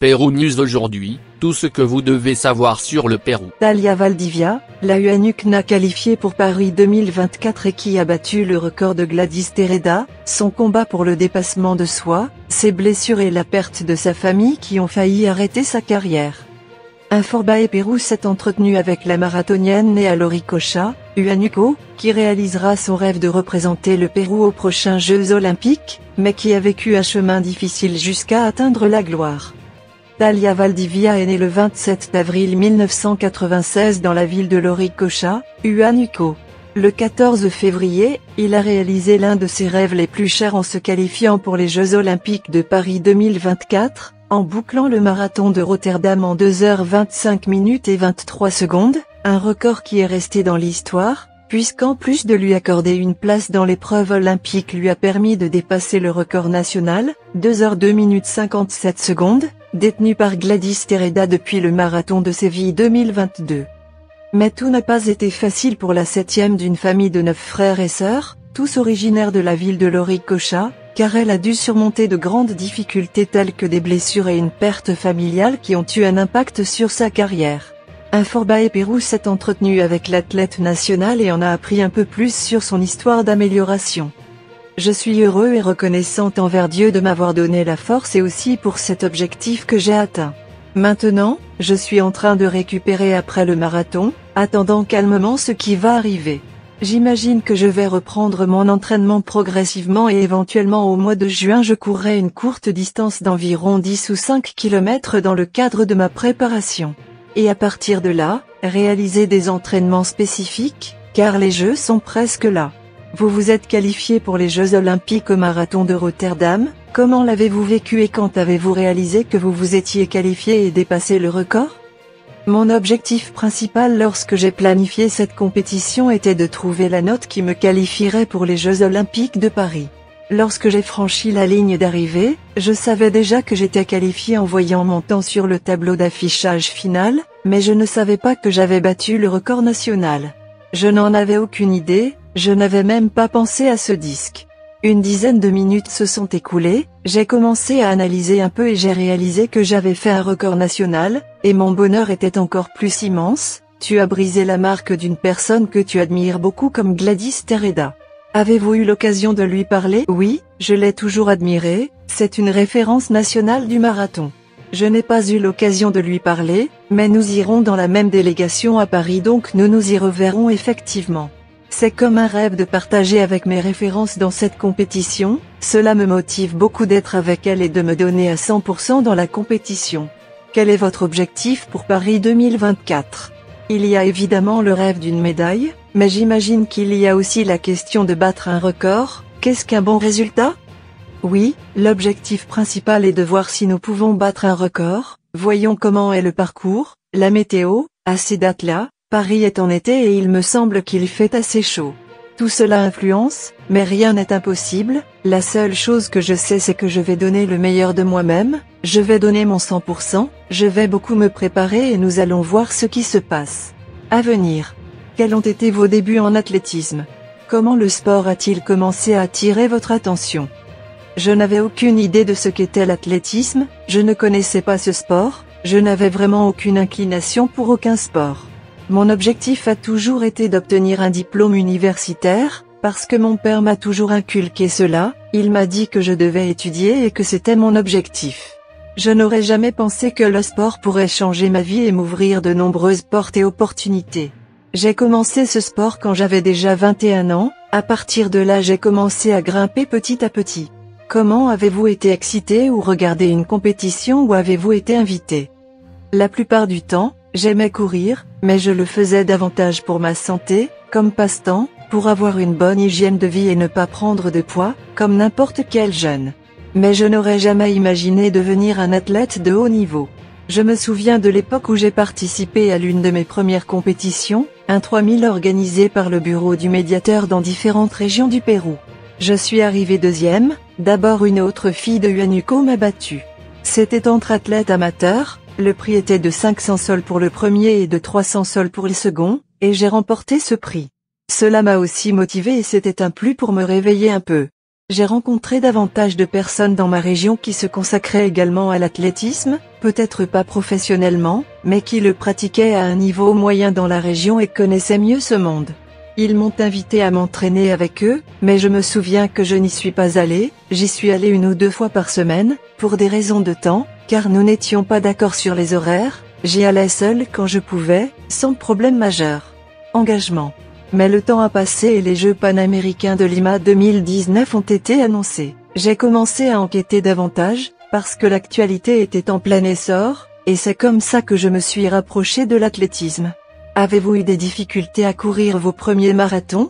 Pérou News aujourd'hui, tout ce que vous devez savoir sur le Pérou. Thalia Valdivia, la Huanucna qualifiée pour Paris 2024 et qui a battu le record de Gladys Terreda, son combat pour le dépassement de soi, ses blessures et la perte de sa famille qui ont failli arrêter sa carrière. Inforbae Pérou s'est entretenu avec la marathonienne née à Loricocha, Huánuco, qui réalisera son rêve de représenter le Pérou aux prochains Jeux Olympiques, mais qui a vécu un chemin difficile jusqu'à atteindre la gloire. Thalia Valdivia est née le 27 avril 1996 dans la ville de Loricocha, Huánuco. Le 14 février, il a réalisé l'un de ses rêves les plus chers en se qualifiant pour les Jeux Olympiques de Paris 2024, en bouclant le marathon de Rotterdam en 2h25 minutes et 23 secondes, un record qui est resté dans l'histoire, puisqu'en plus de lui accorder une place dans l'épreuve olympique lui a permis de dépasser le record national, 2h2 minutes 57 secondes, détenu par Gladys Terreda depuis le marathon de Séville 2022. Mais tout n'a pas été facile pour la 7e d'une famille de 9 frères et sœurs, tous originaires de la ville de Loricocha, car elle a dû surmonter de grandes difficultés telles que des blessures et une perte familiale qui ont eu un impact sur sa carrière. Inforbae Pérou s'est entretenu avec l'athlète nationale et en a appris un peu plus sur son histoire d'amélioration. Je suis heureux et reconnaissante envers Dieu de m'avoir donné la force et aussi pour cet objectif que j'ai atteint. Maintenant, je suis en train de récupérer après le marathon, attendant calmement ce qui va arriver. J'imagine que je vais reprendre mon entraînement progressivement et éventuellement au mois de juin je courrai une courte distance d'environ 10 ou 5 km dans le cadre de ma préparation. Et à partir de là, réaliser des entraînements spécifiques, car les Jeux sont presque là. Vous vous êtes qualifié pour les Jeux Olympiques au marathon de Rotterdam, comment l'avez-vous vécu et quand avez-vous réalisé que vous vous étiez qualifié et dépassé le record ? Mon objectif principal lorsque j'ai planifié cette compétition était de trouver la note qui me qualifierait pour les Jeux Olympiques de Paris. Lorsque j'ai franchi la ligne d'arrivée, je savais déjà que j'étais qualifié en voyant mon temps sur le tableau d'affichage final, mais je ne savais pas que j'avais battu le record national. Je n'en avais aucune idée, je n'avais même pas pensé à ce disque. Une dizaine de minutes se sont écoulées, j'ai commencé à analyser un peu et j'ai réalisé que j'avais fait un record national, et mon bonheur était encore plus immense. Tu as brisé la marque d'une personne que tu admires beaucoup comme Gladys Terreda. Avez-vous eu l'occasion de lui parler? Oui, je l'ai toujours admiré, c'est une référence nationale du marathon. Je n'ai pas eu l'occasion de lui parler, mais nous irons dans la même délégation à Paris donc nous nous y reverrons effectivement. C'est comme un rêve de partager avec mes références dans cette compétition, cela me motive beaucoup d'être avec elle et de me donner à 100% dans la compétition. Quel est votre objectif pour Paris 2024? Il y a évidemment le rêve d'une médaille, mais j'imagine qu'il y a aussi la question de battre un record. Qu'est-ce qu'un bon résultat? Oui, l'objectif principal est de voir si nous pouvons battre un record. Voyons comment est le parcours, la météo, à ces dates-là. Paris est en été et il me semble qu'il fait assez chaud. Tout cela influence, mais rien n'est impossible. La seule chose que je sais c'est que je vais donner le meilleur de moi-même, je vais donner mon 100%, je vais beaucoup me préparer et nous allons voir ce qui se passe. À venir. Quels ont été vos débuts en athlétisme? Comment le sport a-t-il commencé à attirer votre attention? Je n'avais aucune idée de ce qu'était l'athlétisme, je ne connaissais pas ce sport, je n'avais vraiment aucune inclination pour aucun sport. Mon objectif a toujours été d'obtenir un diplôme universitaire, parce que mon père m'a toujours inculqué cela, il m'a dit que je devais étudier et que c'était mon objectif. Je n'aurais jamais pensé que le sport pourrait changer ma vie et m'ouvrir de nombreuses portes et opportunités. J'ai commencé ce sport quand j'avais déjà 21 ans, à partir de là j'ai commencé à grimper petit à petit. Comment avez-vous été excité ou regardé une compétition ou avez-vous été invité? La plupart du temps, j'aimais courir, mais je le faisais davantage pour ma santé, comme passe-temps, pour avoir une bonne hygiène de vie et ne pas prendre de poids, comme n'importe quel jeune. Mais je n'aurais jamais imaginé devenir un athlète de haut niveau. Je me souviens de l'époque où j'ai participé à l'une de mes premières compétitions, un 3000 organisé par le bureau du médiateur dans différentes régions du Pérou. Je suis arrivée deuxième, d'abord une autre fille de Huánuco m'a battue. C'était entre athlètes amateurs. Le prix était de 500 sols pour le premier et de 300 sols pour le second, et j'ai remporté ce prix. Cela m'a aussi motivé et c'était un plus pour me réveiller un peu. J'ai rencontré davantage de personnes dans ma région qui se consacraient également à l'athlétisme, peut-être pas professionnellement, mais qui le pratiquaient à un niveau moyen dans la région et connaissaient mieux ce monde. Ils m'ont invité à m'entraîner avec eux, mais je me souviens que je n'y suis pas allé, j'y suis allé 1 ou 2 fois par semaine, pour des raisons de temps, car nous n'étions pas d'accord sur les horaires, j'y allais seul quand je pouvais, sans problème majeur. Engagement. Mais le temps a passé et les Jeux panaméricains de Lima 2019 ont été annoncés. J'ai commencé à enquêter davantage, parce que l'actualité était en plein essor, et c'est comme ça que je me suis rapproché de l'athlétisme. Avez-vous eu des difficultés à courir vos premiers marathons?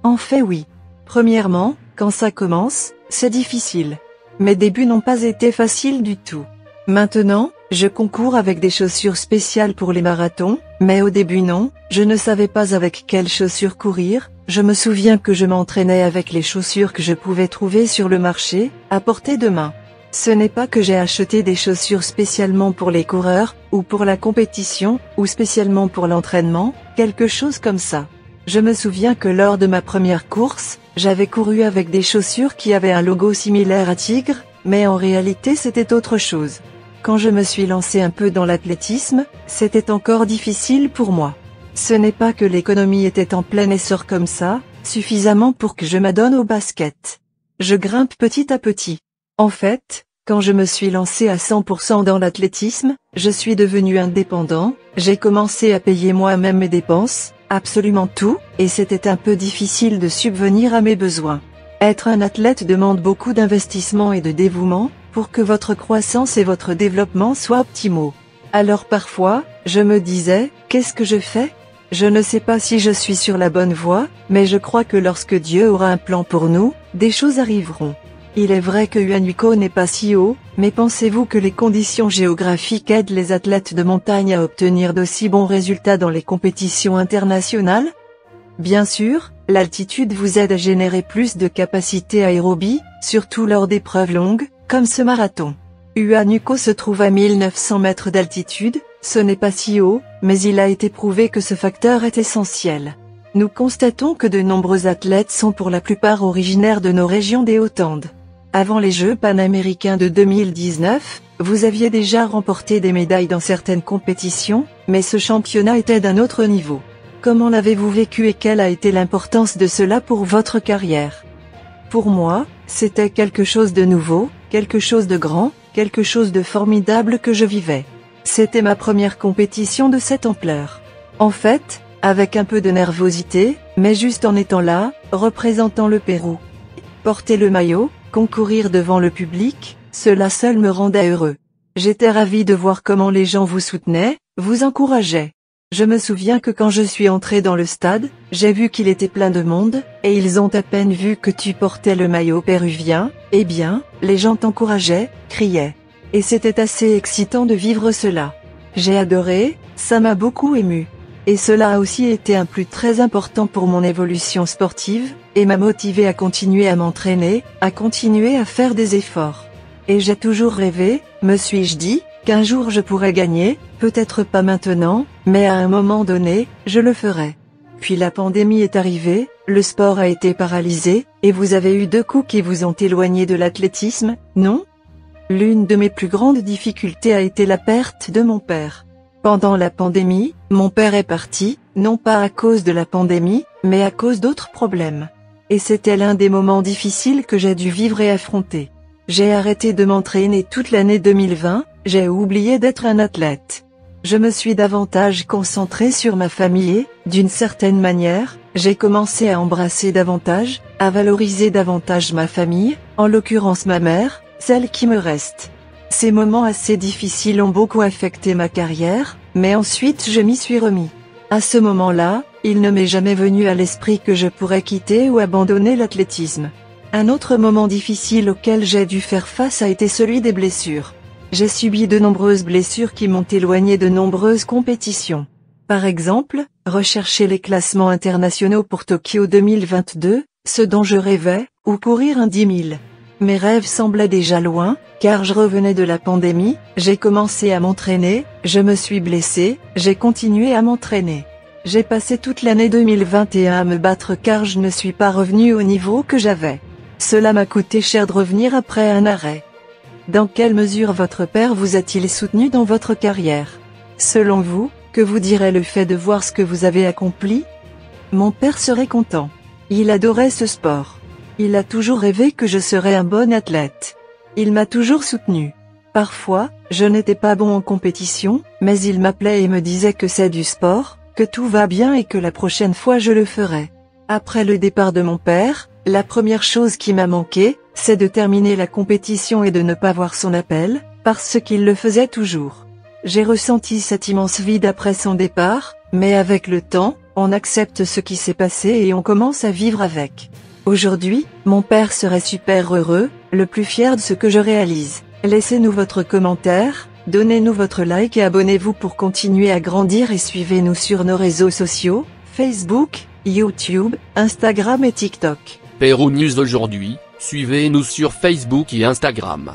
En fait oui. Premièrement, quand ça commence, c'est difficile. Mes débuts n'ont pas été faciles du tout. Maintenant, je concours avec des chaussures spéciales pour les marathons, mais au début non, je ne savais pas avec quelles chaussures courir, je me souviens que je m'entraînais avec les chaussures que je pouvais trouver sur le marché, à portée de main. Ce n'est pas que j'ai acheté des chaussures spécialement pour les coureurs, ou pour la compétition, ou spécialement pour l'entraînement, quelque chose comme ça. Je me souviens que lors de ma première course, j'avais couru avec des chaussures qui avaient un logo similaire à Tigre, mais en réalité c'était autre chose. Quand je me suis lancé un peu dans l'athlétisme, c'était encore difficile pour moi. Ce n'est pas que l'économie était en plein essor comme ça, suffisamment pour que je m'adonne au basket. Je grimpe petit à petit. En fait, quand je me suis lancé à 100% dans l'athlétisme, je suis devenu indépendant, j'ai commencé à payer moi-même mes dépenses, absolument tout, et c'était un peu difficile de subvenir à mes besoins. Être un athlète demande beaucoup d'investissement et de dévouement, pour que votre croissance et votre développement soient optimaux. Alors parfois, je me disais, qu'est-ce que je fais? Je ne sais pas si je suis sur la bonne voie, mais je crois que lorsque Dieu aura un plan pour nous, des choses arriveront. Il est vrai que Huánuco n'est pas si haut, mais pensez-vous que les conditions géographiques aident les athlètes de montagne à obtenir d'aussi bons résultats dans les compétitions internationales? Bien sûr, l'altitude vous aide à générer plus de capacité aérobie, surtout lors d'épreuves longues, comme ce marathon. Huánuco se trouve à 1900 mètres d'altitude, ce n'est pas si haut, mais il a été prouvé que ce facteur est essentiel. Nous constatons que de nombreux athlètes sont pour la plupart originaires de nos régions des Hautes-Andes. Avant les Jeux panaméricains de 2019, vous aviez déjà remporté des médailles dans certaines compétitions, mais ce championnat était d'un autre niveau. Comment l'avez-vous vécu et quelle a été l'importance de cela pour votre carrière? Pour moi, c'était quelque chose de nouveau, quelque chose de grand, quelque chose de formidable que je vivais. C'était ma première compétition de cette ampleur. En fait, avec un peu de nervosité, mais juste en étant là, représentant le Pérou. Porter le maillot, concourir devant le public, cela seul me rendait heureux. J'étais ravi de voir comment les gens vous soutenaient, vous encourageaient. Je me souviens que quand je suis entré dans le stade, j'ai vu qu'il était plein de monde, et ils ont à peine vu que tu portais le maillot péruvien, eh bien, les gens t'encourageaient, criaient. Et c'était assez excitant de vivre cela. J'ai adoré, ça m'a beaucoup ému. Et cela a aussi été un plus très important pour mon évolution sportive, et m'a motivé à continuer à m'entraîner, à continuer à faire des efforts. Et j'ai toujours rêvé, me suis-je dit, qu'un jour je pourrais gagner, peut-être pas maintenant, mais à un moment donné, je le ferai. Puis la pandémie est arrivée, le sport a été paralysé, et vous avez eu 2 coups qui vous ont éloigné de l'athlétisme, non? L'une de mes plus grandes difficultés a été la perte de mon père. Pendant la pandémie, mon père est parti, non pas à cause de la pandémie, mais à cause d'autres problèmes. Et c'était l'un des moments difficiles que j'ai dû vivre et affronter. J'ai arrêté de m'entraîner toute l'année 2020, j'ai oublié d'être un athlète. Je me suis davantage concentré sur ma famille et, d'une certaine manière, j'ai commencé à embrasser davantage, à valoriser davantage ma famille, en l'occurrence ma mère, celle qui me reste. Ces moments assez difficiles ont beaucoup affecté ma carrière, mais ensuite je m'y suis remis. À ce moment-là, il ne m'est jamais venu à l'esprit que je pourrais quitter ou abandonner l'athlétisme. Un autre moment difficile auquel j'ai dû faire face a été celui des blessures. J'ai subi de nombreuses blessures qui m'ont éloigné de nombreuses compétitions. Par exemple, rechercher les classements internationaux pour Tokyo 2022, ce dont je rêvais, ou courir un 10 000. Mes rêves semblaient déjà loin, car je revenais de la pandémie, j'ai commencé à m'entraîner, je me suis blessé, j'ai continué à m'entraîner. J'ai passé toute l'année 2021 à me battre car je ne suis pas revenu au niveau que j'avais. Cela m'a coûté cher de revenir après un arrêt. Dans quelle mesure votre père vous a-t-il soutenu dans votre carrière? Selon vous, que vous dirait le fait de voir ce que vous avez accompli? Mon père serait content. Il adorait ce sport. Il a toujours rêvé que je serais un bon athlète. Il m'a toujours soutenu. Parfois, je n'étais pas bon en compétition, mais il m'appelait et me disait que c'est du sport, que tout va bien et que la prochaine fois je le ferai. Après le départ de mon père, la première chose qui m'a manqué, c'est de terminer la compétition et de ne pas voir son appel, parce qu'il le faisait toujours. J'ai ressenti cet immense vide après son départ, mais avec le temps, on accepte ce qui s'est passé et on commence à vivre avec. Aujourd'hui, mon père serait super heureux, le plus fier de ce que je réalise. Laissez-nous votre commentaire, donnez-nous votre like et abonnez-vous pour continuer à grandir et suivez-nous sur nos réseaux sociaux, Facebook, YouTube, Instagram et TikTok. Pérou News aujourd'hui, suivez-nous sur Facebook et Instagram.